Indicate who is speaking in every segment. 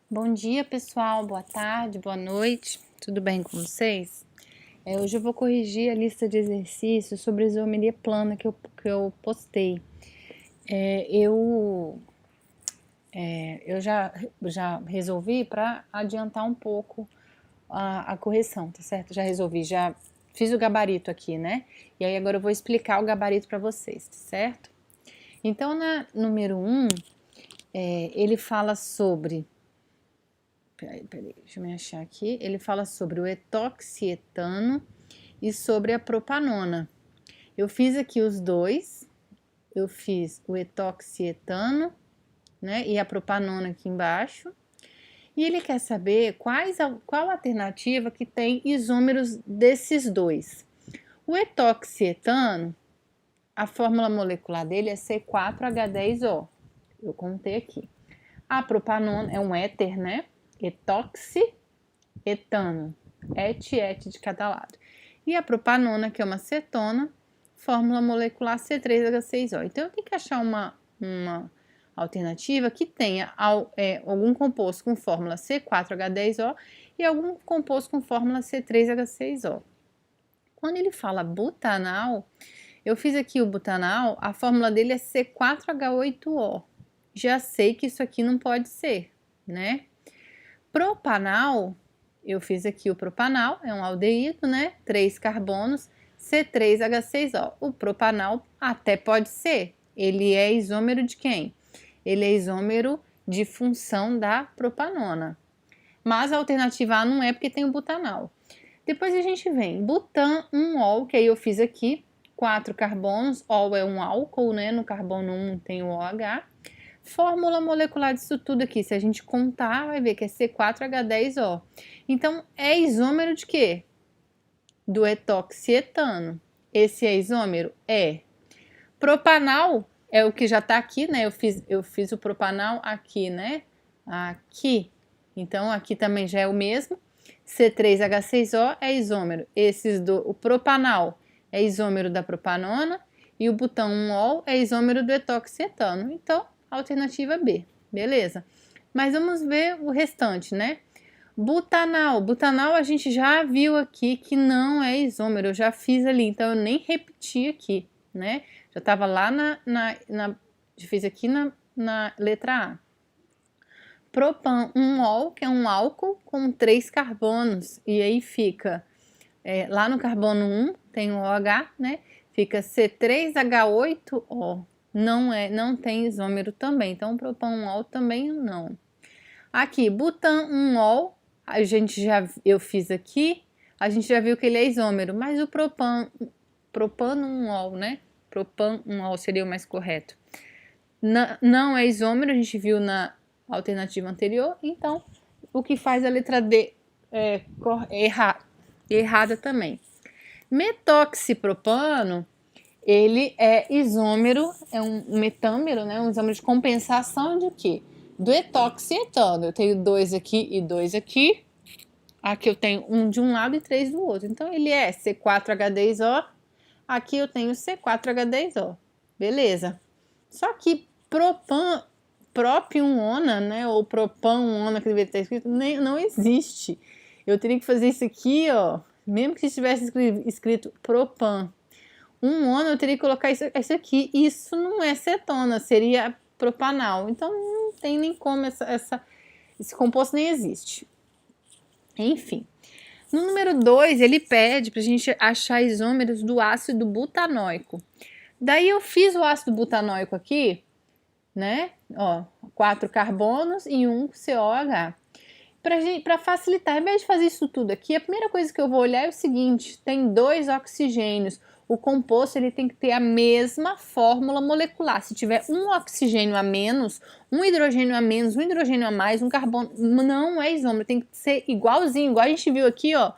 Speaker 1: Bom dia, pessoal. Boa tarde, boa noite. Tudo bem com vocês? Hoje eu vou corrigir a lista de exercícios sobre isomeria plana que eu postei. Eu já resolvi para adiantar um pouco a correção, tá certo? Já resolvi, já fiz o gabarito aqui, né? E aí agora eu vou explicar o gabarito para vocês, tá certo? Então, na número 1, ele fala sobre... Peraí, deixa eu me achar aqui. Ele fala sobre o etoxietano e sobre a propanona. Eu fiz aqui os dois. Eu fiz o etoxietano, né, e a propanona aqui embaixo. E ele quer saber qual alternativa que tem isômeros desses dois. O etoxietano, a fórmula molecular dele é C4H10O. Eu contei aqui. A propanona é um éter, né? Etoxietano, et de cada lado. E a propanona, que é uma cetona, fórmula molecular C3H6O. Então, eu tenho que achar uma alternativa que tenha algum composto com fórmula C4H10O e algum composto com fórmula C3H6O. Quando ele fala butanal, eu fiz aqui o butanal, a fórmula dele é C4H8O. Já sei que isso aqui não pode ser, né? Propanal, eu fiz aqui o propanal, é um aldeído, né? 3 carbonos, C3H6O. O propanal até pode ser. Ele é isômero de quem? Ele é isômero de função da propanona. Mas a alternativa A não é porque tem o butanal. Depois a gente vem butan 1-ol, que aí eu fiz aqui, 4 carbonos, ol é um álcool, né? No carbono 1 tem o OH. Fórmula molecular disso tudo aqui, se a gente contar, vai ver que é C4H10O. Então, é isômero de quê? Do etoxietano. Esse é isômero? É. Propanal é o que já tá aqui, né? Eu fiz o propanal aqui, né? Aqui. Então, aqui também já é o mesmo. C3H6O é isômero. O propanal é isômero da propanona e o butão 1-ol é isômero do etoxietano. Então, alternativa B, beleza? Mas vamos ver o restante, né? Butanal. Butanal a gente já viu aqui que não é isômero, eu já fiz ali, então eu nem repeti aqui, né? Já estava lá fiz aqui na letra A. Propan 1-ol, que é um álcool com 3 carbonos, e aí fica, lá no carbono 1 tem o OH, né? Fica C3H8O. Não tem isômero também, então propan-1-ol também não. Aqui, butan-1-ol, eu fiz aqui, a gente já viu que ele é isômero, mas o propano-1-ol, né? Propan-1-ol seria o mais correto. Não é isômero, a gente viu na alternativa anterior, então o que faz a letra D errada também. Metoxipropano, ele é isômero, é um metâmero, né? Um isômero de compensação de quê? Do etoxietano. Eu tenho 2 aqui e 2 aqui. Aqui eu tenho um de um lado e 3 do outro. Então, ele é C4H10O. Aqui eu tenho C4H10O. Beleza. Só que propiona, né? Ou propan-ona, que deveria estar escrito, não existe. Eu teria que fazer isso aqui, ó. Mesmo que tivesse escrito propan. Eu teria que colocar isso aqui. Isso não é cetona, seria propanal. Então, não tem nem como esse composto nem existe. Enfim. No número 2, ele pede para a gente achar isômeros do ácido butanóico. Daí eu fiz o ácido butanóico aqui, né? Ó, 4 carbonos e 1 COH. Para facilitar, ao invés de fazer isso tudo aqui, a primeira coisa que eu vou olhar é o seguinte: tem 2 oxigênios. O composto ele tem que ter a mesma fórmula molecular. Se tiver um oxigênio a menos, um hidrogênio a menos, um hidrogênio a mais, um carbono, não é isômero, tem que ser igualzinho, igual a gente viu aqui, ó.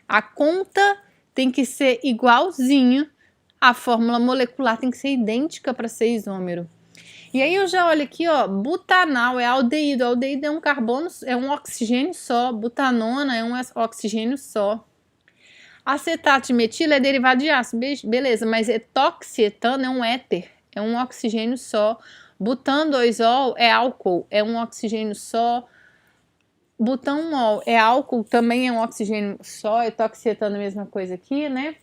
Speaker 1: A conta tem que ser igualzinho, a fórmula molecular tem que ser idêntica para ser isômero. E aí eu já olho aqui, ó, butanal é aldeído. Aldeído é um carbono, é um oxigênio só. Butanona é um oxigênio só. Acetato de metila é derivado de ácido, beleza, mas etoxietano é um éter, é um oxigênio só. Butan 2-ol é álcool, é um oxigênio só. butanol é álcool, também é um oxigênio só, eu tô oxidando a mesma coisa aqui, né?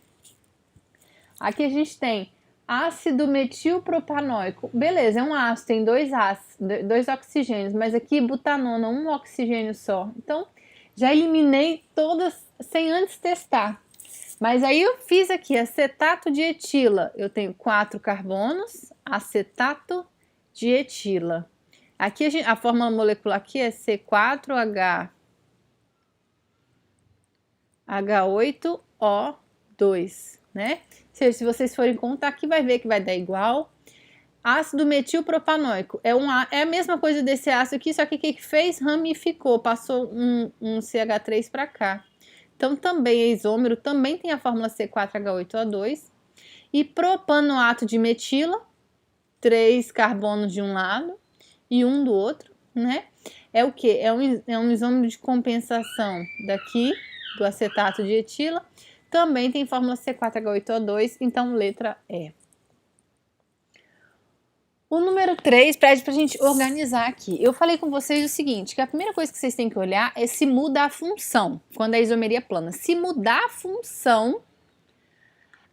Speaker 1: Aqui a gente tem ácido metilpropanóico. Beleza, é um ácido, tem dois oxigênios, mas aqui butanona, um oxigênio só. Então, já eliminei todas sem antes testar. Mas aí eu fiz aqui acetato de etila. Eu tenho 4 carbonos, acetato de etila. Aqui a fórmula molecular aqui é C4H8O2, né? Se vocês forem contar aqui, vai ver que vai dar igual. Ácido metilpropanóico é a mesma coisa desse ácido aqui, só que o que fez? Ramificou, passou um CH3 para cá. Então também é isômero, também tem a fórmula C4H8O2. E propanoato de metila, 3 carbonos de um lado e um do outro, né? É o que? É um isômero de compensação daqui, do acetato de etila. Também tem fórmula C4H8O2, então letra E. O número 3 pede para a gente organizar aqui. Eu falei com vocês o seguinte, que a primeira coisa que vocês têm que olhar é se muda a função, quando a isomeria é plana. Se mudar a função,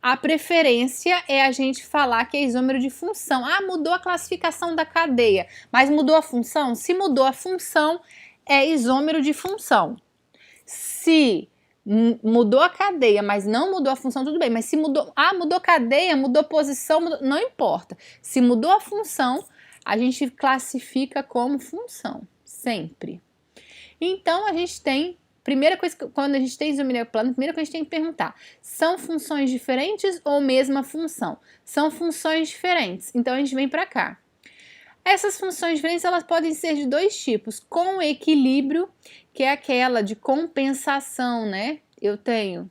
Speaker 1: a preferência é a gente falar que é isômero de função. Ah, mudou a classificação da cadeia, mas mudou a função? Se mudou a função, é isômero de função. Se mudou a cadeia, mas não mudou a função, tudo bem. Mas se mudou a cadeia, mudou posição, não importa. Se mudou a função, a gente classifica como função, sempre. Então, a gente tem, primeira coisa, quando a gente tem isomeria plana, a primeira coisa que a gente tem que perguntar, são funções diferentes ou mesma função? São funções diferentes, então a gente vem para cá. Essas funções diferentes, elas podem ser de dois tipos, com equilíbrio, que é aquela de compensação, né? Eu tenho,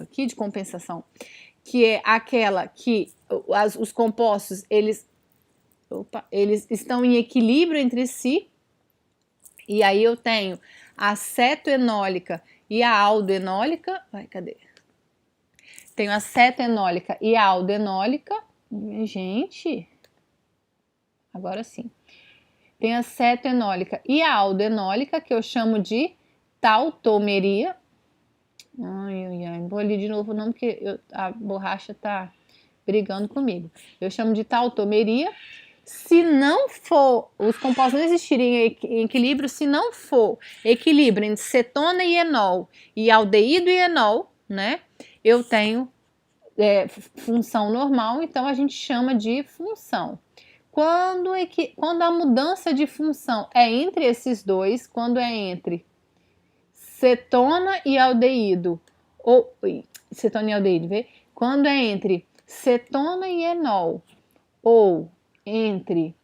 Speaker 1: aqui de compensação, que é aquela que os compostos, eles estão em equilíbrio entre si, e aí eu tenho a cetoenólica e a aldoenólica, cadê? Tenho a cetoenólica e a aldoenólica, gente... Agora sim. Tem a cetoenólica e a aldoenólica, que eu chamo de tautomeria. Não vou ali de novo não, porque a borracha tá brigando comigo. Eu chamo de tautomeria. Se não for, os compostos não existirem em equilíbrio, se não for equilíbrio entre cetona e enol e aldeído e enol, né? Eu tenho função normal, então a gente chama de função. Quando a mudança de função é entre esses dois, quando é entre cetona e aldeído, quando é entre cetona e enol, ou entre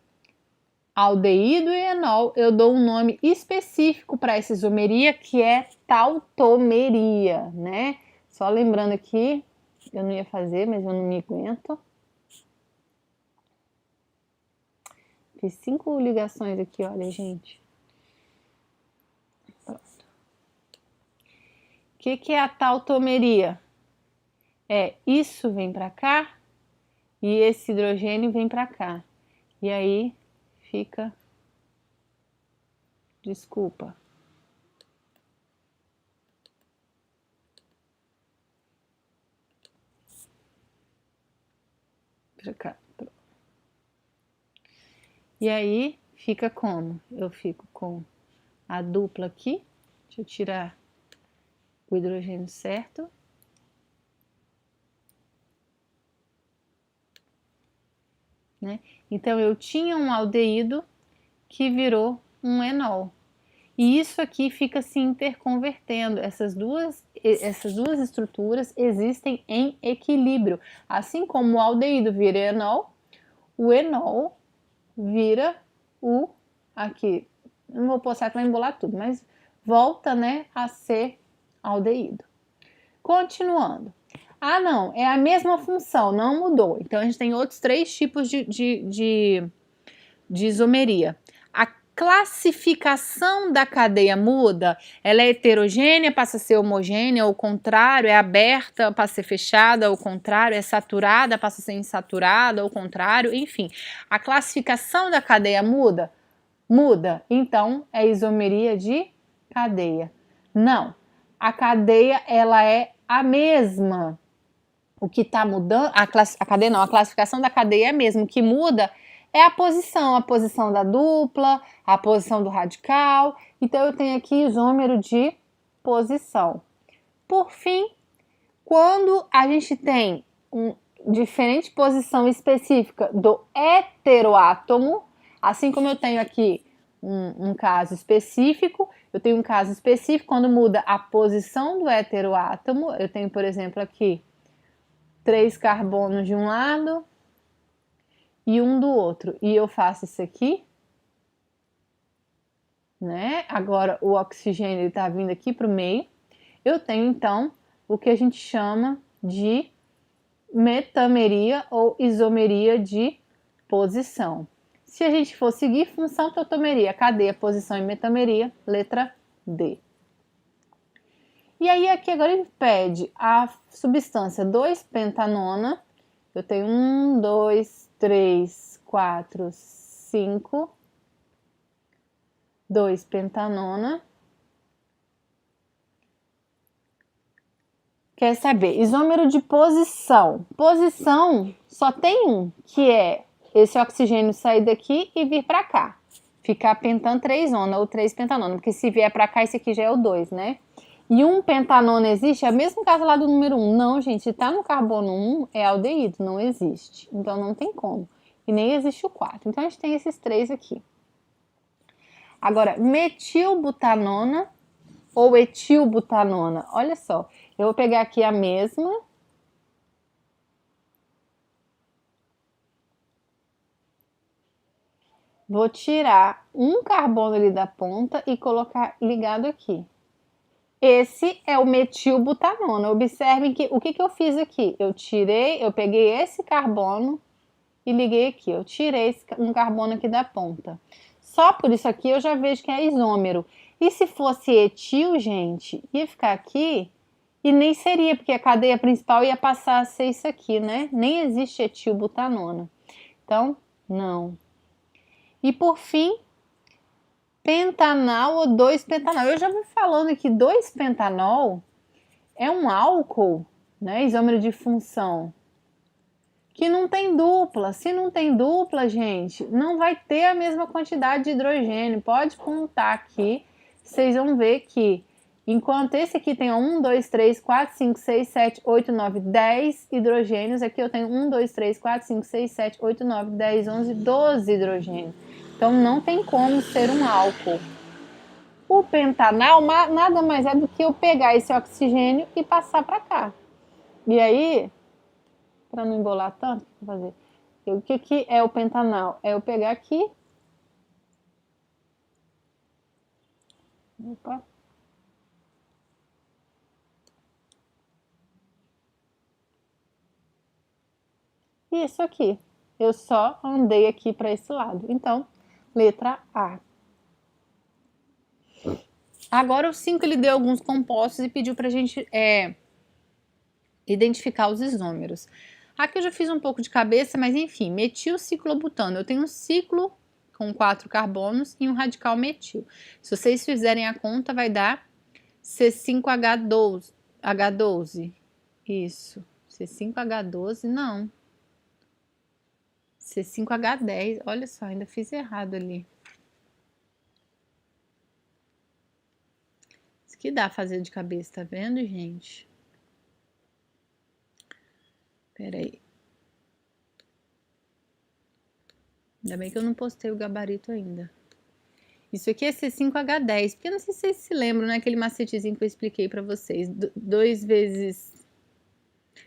Speaker 1: aldeído e enol, eu dou um nome específico para essa isomeria, que é tautomeria, né? Só lembrando aqui, eu não ia fazer, mas eu não me aguento. Fiz 5 ligações aqui, olha, gente. Pronto. O que é a tautomeria? Isso vem para cá e esse hidrogênio vem para cá. E aí fica... Desculpa. Para cá. E aí, fica como? Eu fico com a dupla aqui. Deixa eu tirar o hidrogênio certo. Né? Então, eu tinha um aldeído que virou um enol. E isso aqui fica se interconvertendo. Essas duas estruturas existem em equilíbrio. Assim como o aldeído vira enol, o enol vira aqui, não vou postar que vai embolar tudo, mas volta, né, a ser aldeído. Continuando. Ah, não, é a mesma função, não mudou. Então, a gente tem outros 3 tipos de isomeria. A classificação da cadeia muda, ela é heterogênea, passa a ser homogênea, ao contrário, é aberta, passa a ser fechada, ao contrário, é saturada, passa a ser insaturada, ao contrário, enfim. A classificação da cadeia muda? Muda. Então, é isomeria de cadeia. Não, a cadeia ela é a mesma. O que está mudando, a cadeia não, a classificação da cadeia é a mesma. O que muda é a posição da dupla, a posição do radical. Então, eu tenho aqui isômero de posição. Por fim, quando a gente tem diferente posição específica do heteroátomo, assim como eu tenho aqui um caso específico, eu tenho um caso específico quando muda a posição do heteroátomo. Eu tenho, por exemplo, aqui 3 carbonos de um lado e um do outro. E eu faço isso aqui, né? Agora o oxigênio está vindo aqui para o meio. Eu tenho, então, o que a gente chama de metameria ou isomeria de posição. Se a gente for seguir função tautomeria, cadeia, posição e metameria, letra D. E aí aqui agora ele pede a substância 2-pentanona. Eu tenho 1, 2, 3, 4, 5. 2-pentanona. Quer saber? Isômero de posição. Posição só tem um, que é esse oxigênio sair daqui e vir para cá. Ficar pentan 3-ona ou 3-pentanona, porque se vier para cá, esse aqui já é o 2, né? E 1-pentanona existe? É o mesmo caso lá do número 1. Não, gente, se tá no carbono 1, é aldeído, não existe. Então não tem como. E nem existe o 4. Então a gente tem esses 3 aqui. Agora, metilbutanona ou etilbutanona. Olha só, eu vou pegar aqui a mesma. Vou tirar um carbono ali da ponta e colocar ligado aqui. Esse é o metilbutanona. Observem que o que eu fiz aqui? Eu peguei esse carbono e liguei aqui. Eu tirei um carbono aqui da ponta. Só por isso aqui eu já vejo que é isômero. E se fosse etil, gente, ia ficar aqui e nem seria, porque a cadeia principal ia passar a ser isso aqui, né? Nem existe etilbutanona. Então, não. E por fim, pentanal ou 2-pentanol. Eu já vou falando que 2-pentanol é um álcool, né? Isômero de função, que não tem dupla. Se não tem dupla, gente, não vai ter a mesma quantidade de hidrogênio. Pode contar aqui, vocês vão ver que enquanto esse aqui tem 1, 2, 3, 4, 5, 6, 7, 8, 9, 10 hidrogênios, aqui eu tenho 1, 2, 3, 4, 5, 6, 7, 8, 9, 10, 11, 12 hidrogênios. Então não tem como ser um álcool. O pentanal nada mais é do que eu pegar esse oxigênio e passar para cá. E aí, para não embolar tanto, vou fazer. O que é o pentanal? É eu pegar aqui. Opa. Isso aqui. Eu só andei aqui para esse lado. Então, letra A. Agora o 5 ele deu alguns compostos e pediu para a gente identificar os isômeros. Aqui eu já fiz um pouco de cabeça, mas enfim, metilciclobutano. Eu tenho um ciclo com 4 carbonos e um radical metil. Se vocês fizerem a conta, vai dar C5H12. H12. Isso. C5H12, não. C5H10. Olha só, ainda fiz errado ali. Isso que dá fazer de cabeça, tá vendo, gente? Peraí. Ainda bem que eu não postei o gabarito ainda. Isso aqui é C5H10, porque eu não sei se vocês se lembram, né? Aquele macetezinho que eu expliquei pra vocês. 2 vezes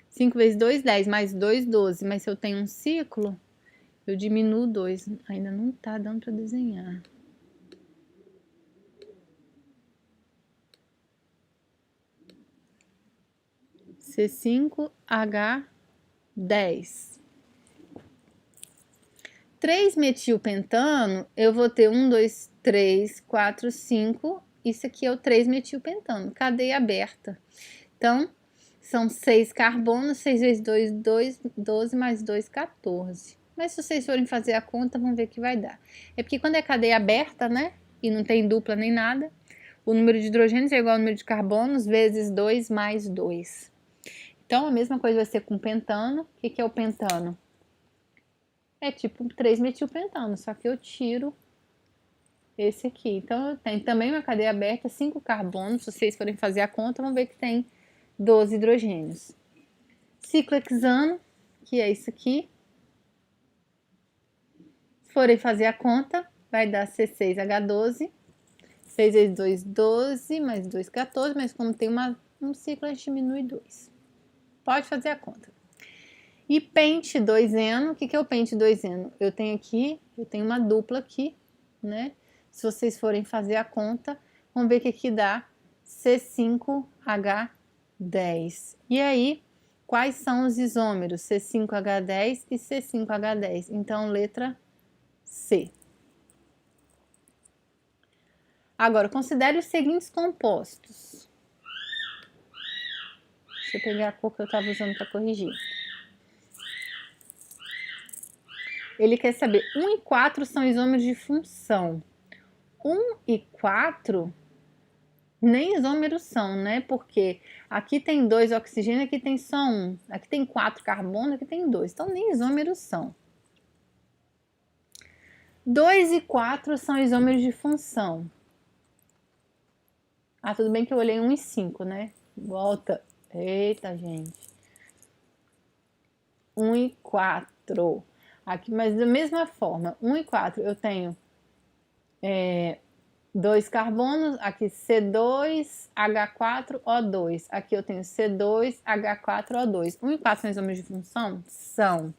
Speaker 1: 5 vezes 2, 10, mais 2, 12. Mas se eu tenho um ciclo, eu diminuo 2. Ainda não tá dando pra desenhar. C5H10. 3-metilpentano, eu vou ter 1, 2, 3, 4, 5. Isso aqui é o 3-metilpentano, cadeia aberta. Então, são 6 carbonos, 6 vezes 2, 12, mais 2, 14. Mas se vocês forem fazer a conta, vão ver que vai dar. É porque quando é cadeia aberta, né, e não tem dupla nem nada, o número de hidrogênios é igual ao número de carbonos vezes 2 mais 2. Então, a mesma coisa vai ser com pentano. O que é o pentano? É tipo 3-metilpentano, só que eu tiro esse aqui. Então, eu tenho também uma cadeia aberta, 5 carbonos. Se vocês forem fazer a conta, vão ver que tem 12 hidrogênios. Ciclo hexano, que é isso aqui. Se forem fazer a conta, vai dar C6H12. 6 vezes 2, 12, mais 2, 14, mas como tem um ciclo, a gente diminui 2. Pode fazer a conta. E pente 2eno, o que é o pente 2eno? Eu tenho uma dupla aqui, né? Se vocês forem fazer a conta, vão ver que aqui dá C5H10. E aí, quais são os isômeros? C5H10 e C5H10. Então, letra C. Agora, considere os seguintes compostos. Deixa eu pegar a cor que eu estava usando para corrigir. Ele quer saber, 1 e 4 são isômeros de função. 1 e 4 nem isômeros são, né? Porque aqui tem 2 oxigênios, aqui tem só 1. Aqui tem 4 carbono, aqui tem 2. Então, nem isômeros são. 2 e 4 são isômeros de função. Ah, tudo bem que eu olhei 1 e 5, né? Volta. Eita, gente. 1 e 4. Aqui, mas da mesma forma, 1 e 4 eu tenho 2 carbonos, aqui C2H4O2. Aqui eu tenho C2H4O2. 1 e 4 são isômeros de função? São.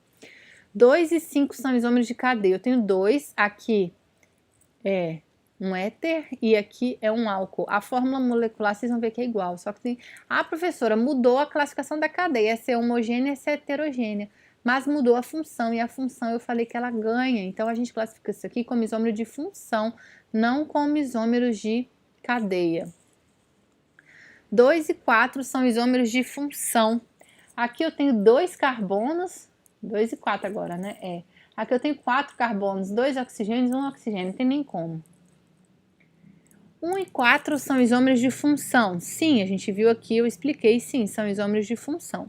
Speaker 1: 2 e 5 são isômeros de cadeia. Eu tenho 2, aqui é um éter e aqui é um álcool. A fórmula molecular vocês vão ver que é igual, só que tem... A professora mudou a classificação da cadeia, essa é homogênea, essa é heterogênea, mas mudou a função, e a função eu falei que ela ganha, então a gente classifica isso aqui como isômero de função, não como isômeros de cadeia. 2 e 4 são isômeros de função. Aqui eu tenho 2 carbonos, 2 e 4 agora, né? Aqui eu tenho 4 carbonos, 2 oxigênios, 1 oxigênio, não tem nem como. 1 e 4 são isômeros de função. Sim, a gente viu aqui, eu expliquei, sim, são isômeros de função.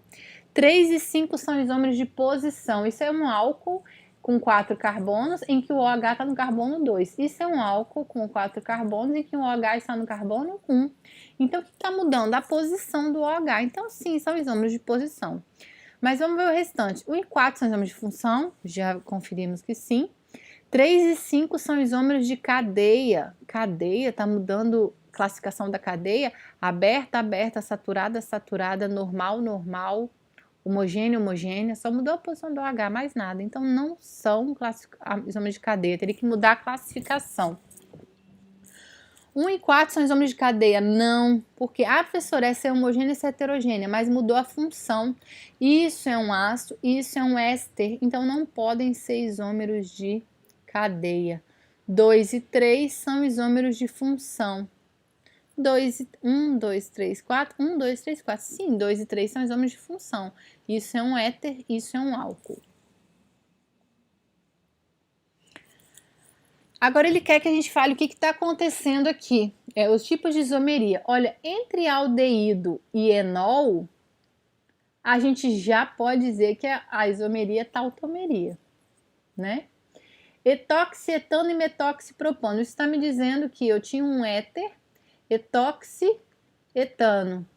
Speaker 1: 3 e 5 são isômeros de posição. Isso é um álcool com 4 carbonos, em que o OH está no carbono 2. Isso é um álcool com 4 carbonos, em que o OH está no carbono 1. Então, o que está mudando? A posição do OH. Então, sim, são isômeros de posição. Mas vamos ver o restante. 1 e 4 são isômeros de função, já conferimos que sim. 3 e 5 são isômeros de cadeia. Cadeia, está mudando a classificação da cadeia. Aberta, aberta, saturada, saturada, normal, normal, homogênea, homogênea. Só mudou a posição do OH, mais nada. Então, não são isômeros de cadeia. Teria que mudar a classificação. 1 e 4 são isômeros de cadeia? Não, porque a professora, essa é homogênea, essa é heterogênea, mas mudou a função. Isso é um ácido, isso é um éster, então não podem ser isômeros de cadeia. 2 e 3 são isômeros de função. 1, 2, 3, 4, 1, 2, 3, 4. Sim, 2 e 3 são isômeros de função. Isso é um éter, isso é um álcool. Agora ele quer que a gente fale o que está acontecendo aqui. Os tipos de isomeria. Olha, entre aldeído e enol, a gente já pode dizer que a isomeria é tautomeria, né? Etoxietano e metoxipropano. Isso está me dizendo que eu tinha um éter, etoxietano,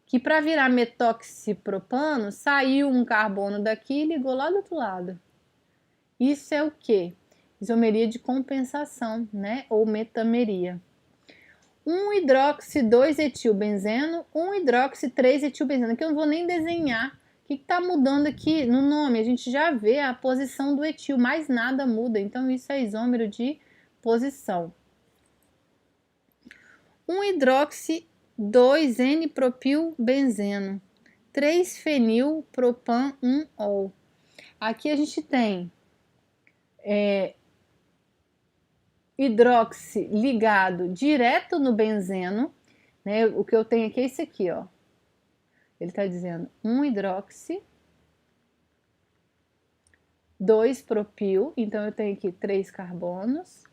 Speaker 1: que para virar metoxipropano, saiu um carbono daqui e ligou lá do outro lado. Isso é o quê? Isomeria de compensação, né? Ou metameria. 1-hidroxi-2-etilbenzeno, 1-hidroxi-3-etilbenzeno. Aqui eu não vou nem desenhar. O que está mudando aqui no nome? A gente já vê a posição do etil, mais nada muda. Então, isso é isômero de posição. 1-hidroxi-2-N-propilbenzeno, 3-fenilpropan-1-ol. Aqui a gente tem hidroxi ligado direto no benzeno, né? O que eu tenho aqui é esse aqui, ó. Ele está dizendo 1-hidroxi, 2-propil, então eu tenho aqui 3 carbonos,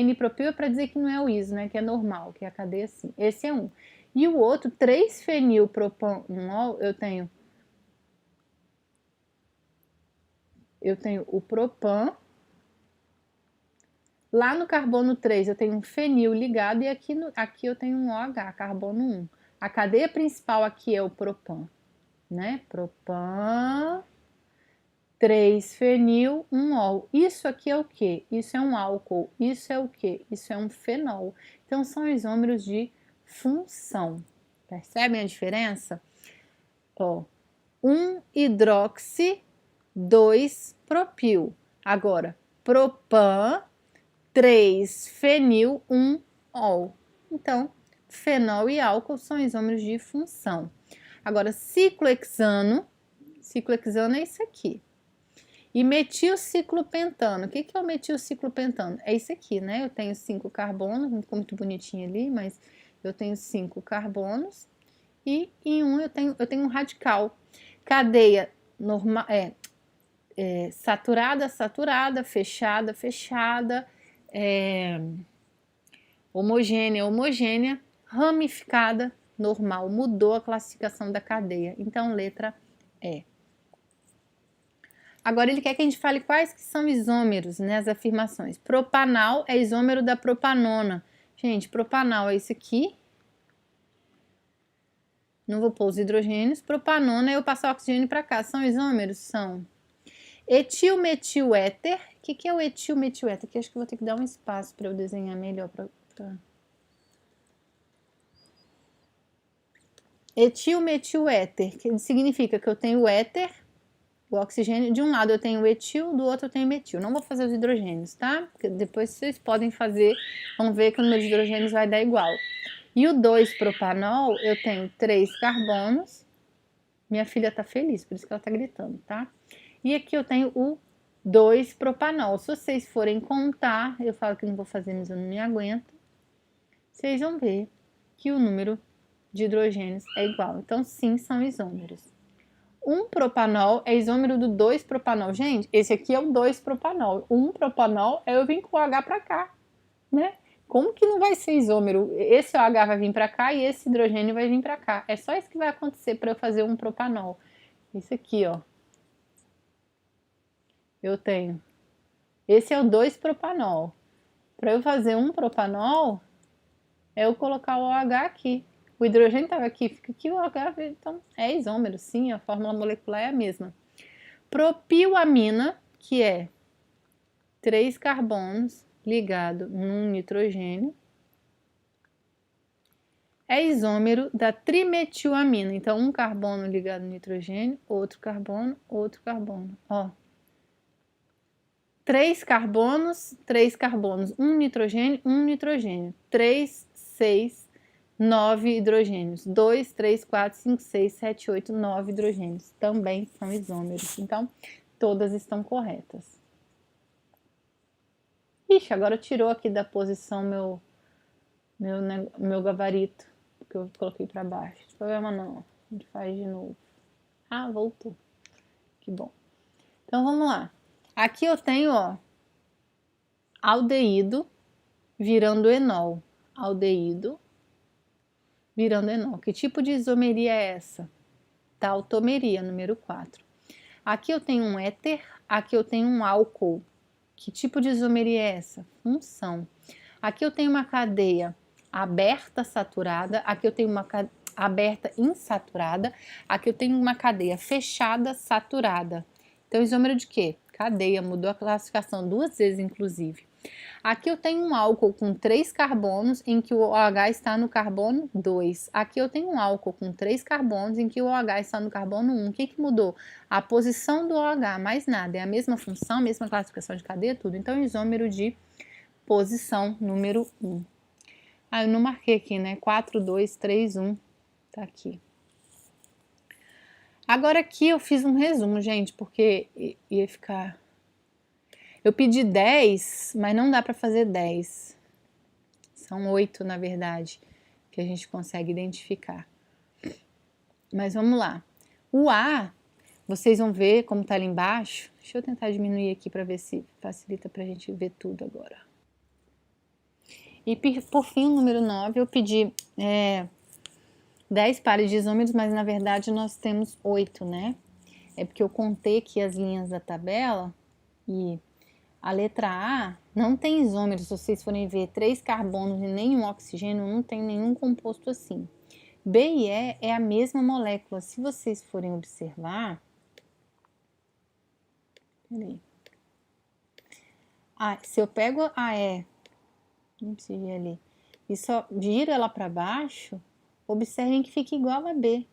Speaker 1: N-propil é para dizer que não é o iso, né? Que é normal, que é a cadeia assim. Esse é um. E o outro, 3-fenilpropanol, eu tenho o propan. Lá no carbono 3 eu tenho um fenil ligado e aqui eu tenho um OH, carbono 1. A cadeia principal aqui é o propan, né? Propan, 3-fenil, 1-ol. Isso aqui é o quê? Isso é um álcool. Isso é o quê? Isso é um fenol. Então, são isômeros de função. Percebem a diferença? Ó, 1-hidroxi, 2-propil. Agora, propan, 3-fenil, 1-ol. Então, fenol e álcool são isômeros de função. Agora, ciclohexano é isso aqui. E metilciclopentano. O que é o metilciclopentano? É isso aqui, né? Eu tenho 5 carbonos, ficou muito bonitinho ali, mas eu tenho 5 carbonos e em um eu tenho um radical. Cadeia normal, saturada, saturada, fechada, fechada, homogênea, homogênea, ramificada, normal. Mudou a classificação da cadeia. Então, letra E. Agora, ele quer que a gente fale quais que são isômeros, né, as afirmações. Propanal é isômero da propanona. Gente, propanal é esse aqui. Não vou pôr os hidrogênios. Propanona é eu passar o oxigênio para cá. São isômeros? São. Etilmetiléter. O que é o etilmetiléter? Aqui acho que eu vou ter que dar um espaço para eu desenhar melhor. Etilmetiléter, que significa que eu tenho o éter, o oxigênio, de um lado eu tenho o etil, do outro eu tenho o metil. Não vou fazer os hidrogênios, tá? Porque depois vocês podem fazer, vão ver que o número de hidrogênios vai dar igual. E o 2-propanol, eu tenho 3 carbonos. Minha filha tá feliz, por isso que ela tá gritando, tá? E aqui eu tenho o 2-propanol. Se vocês forem contar, eu falo que não vou fazer, mas eu não me aguento. Vocês vão ver que o número de hidrogênios é igual. Então, sim, são isômeros. 1-propanol é isômero do 2-propanol. Gente, esse aqui é o 2-propanol. 1-propanol é eu vim com o H para cá, né? Como que não vai ser isômero? Esse OH vai vir para cá e esse hidrogênio vai vir para cá. É só isso que vai acontecer para eu fazer um propanol. Esse aqui, ó. Eu tenho. Esse é o 2-propanol. Para eu fazer um propanol, é eu colocar o OH aqui. O hidrogênio estava aqui, fica aqui o OH, então é isômero, sim, a fórmula molecular é a mesma. Propilamina, que é 3 carbonos ligado num nitrogênio, é isômero da trimetilamina. Então, um carbono ligado no nitrogênio, outro carbono, ó. 3 carbonos, um nitrogênio, 3, 6, 9 hidrogênios. 2, 3, 4, 5, 6, 7, 8, 9 hidrogênios. Também são isômeros. Então, todas estão corretas. Ixi, agora tirou aqui da posição meu gabarito, que eu coloquei para baixo. Não tem problema não. A gente faz de novo. Ah, voltou. Que bom. Então, vamos lá. Aqui eu tenho, ó, aldeído virando enol. Aldeído virando enol. Que tipo de isomeria é essa? Tautomeria, número 4. Aqui eu tenho um éter, aqui eu tenho um álcool. Que tipo de isomeria é essa? Função. Aqui eu tenho uma cadeia aberta saturada, aqui eu tenho uma aberta insaturada, aqui eu tenho uma cadeia fechada saturada. Então, isômero de quê? Cadeia, mudou a classificação 2 vezes, inclusive. Aqui eu tenho um álcool com 3 carbonos, em que o OH está no carbono 2. Aqui eu tenho um álcool com 3 carbonos, em que o OH está no carbono 1. O que mudou? A posição do OH, mais nada. É a mesma função, mesma classificação de cadeia, tudo. Então, isômero de posição número 1. Ah, eu não marquei aqui, né? 4, 2, 3, 1. Tá aqui. Agora aqui eu fiz um resumo, gente, porque ia ficar... Eu pedi 10, mas não dá para fazer 10. São 8, na verdade, que a gente consegue identificar. Mas vamos lá. O A, vocês vão ver como tá ali embaixo. Deixa eu tentar diminuir aqui para ver se facilita para a gente ver tudo agora. E por fim, o número 9, eu pedi 10 pares de isômeros, mas na verdade nós temos 8, né? É porque eu contei aqui as linhas da tabela e a letra A não tem isômeros. Se vocês forem ver 3 carbonos e nenhum oxigênio, não tem nenhum composto assim. B e E é a mesma molécula. Se vocês forem observar... Peraí. Se eu pego a E, ali, e só giro ela para baixo, observem que fica igual a B,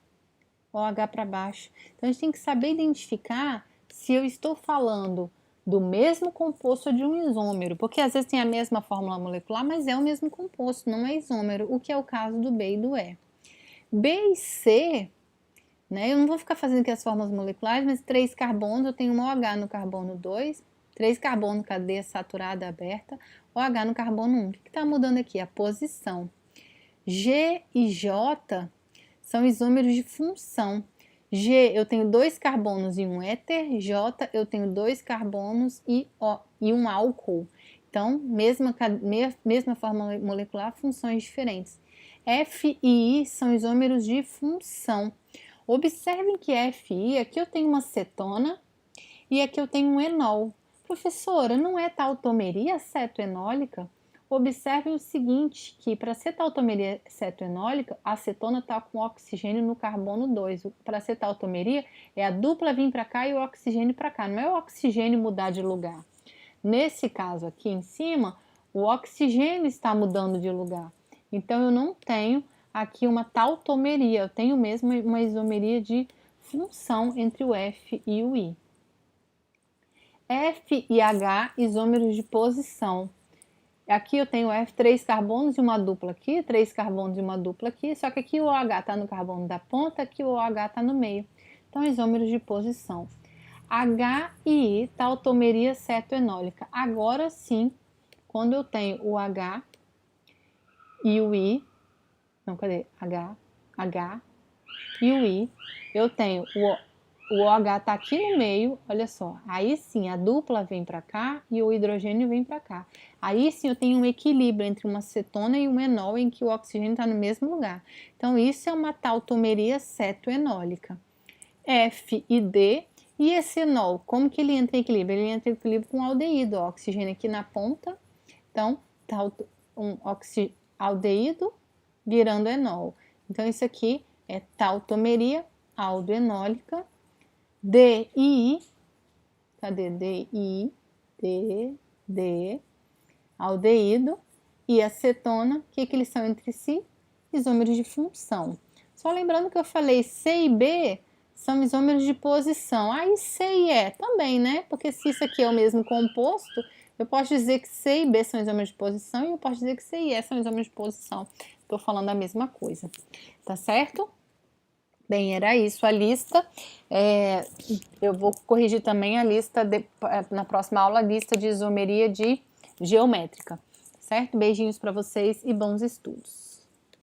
Speaker 1: OH para baixo. Então, a gente tem que saber identificar se eu estou falando do mesmo composto ou de um isômero, porque às vezes tem a mesma fórmula molecular, mas é o mesmo composto, não é isômero, o que é o caso do B e do E. B e C, né, eu não vou ficar fazendo aqui as fórmulas moleculares, mas 3 carbonos, eu tenho um OH no carbono 2, 3 carbono, cadeia saturada aberta, OH no carbono 1. O que está mudando aqui? A posição. G e J são isômeros de função. G, eu tenho 2 carbonos e um éter. J, eu tenho 2 carbonos e um álcool. Então, mesma fórmula molecular, funções diferentes. F e I são isômeros de função. Observem que F e I, aqui eu tenho uma cetona e aqui eu tenho um enol. Professora, não é tautomeria cetoenólica? Observem o seguinte, que para ser tautomeria cetoenólica, a acetona está com oxigênio no carbono 2. Para ser tautomeria, é a dupla vir para cá e o oxigênio para cá. Não é o oxigênio mudar de lugar. Nesse caso aqui em cima, o oxigênio está mudando de lugar. Então, eu não tenho aqui uma tautomeria, eu tenho mesmo uma isomeria de função entre o F e o I. F e H, isômeros de posição. Aqui eu tenho F, 3 carbonos e uma dupla aqui, 3 carbonos e uma dupla aqui, só que aqui o OH está no carbono da ponta, aqui o OH está no meio. Então, isômeros de posição. H e I, tautomeria cetoenólica. Agora sim, quando eu tenho o H e o I, não, cadê? H e o I, eu tenho o OH está aqui no meio, olha só, aí sim a dupla vem para cá e o hidrogênio vem para cá. Aí sim eu tenho um equilíbrio entre uma cetona e um enol em que o oxigênio está no mesmo lugar. Então isso é uma tautomeria cetoenólica. F e D, e esse enol, como que ele entra em equilíbrio? Ele entra em equilíbrio com o aldeído, o oxigênio aqui na ponta, então um aldeído virando enol. Então isso aqui é tautomeria aldoenólica. D e I, cadê D e I? D, aldeído, e acetona, o que eles são entre si? Isômeros de função. Só lembrando que eu falei C e B são isômeros de posição. Aí C e E também, né? Porque se isso aqui é o mesmo composto, eu posso dizer que C e B são isômeros de posição e eu posso dizer que C e E são isômeros de posição. Estou falando a mesma coisa, tá certo? Bem, era isso a lista. Eu vou corrigir também a lista, na próxima aula, a lista de isomeria de geométrica, certo? Beijinhos para vocês e bons estudos.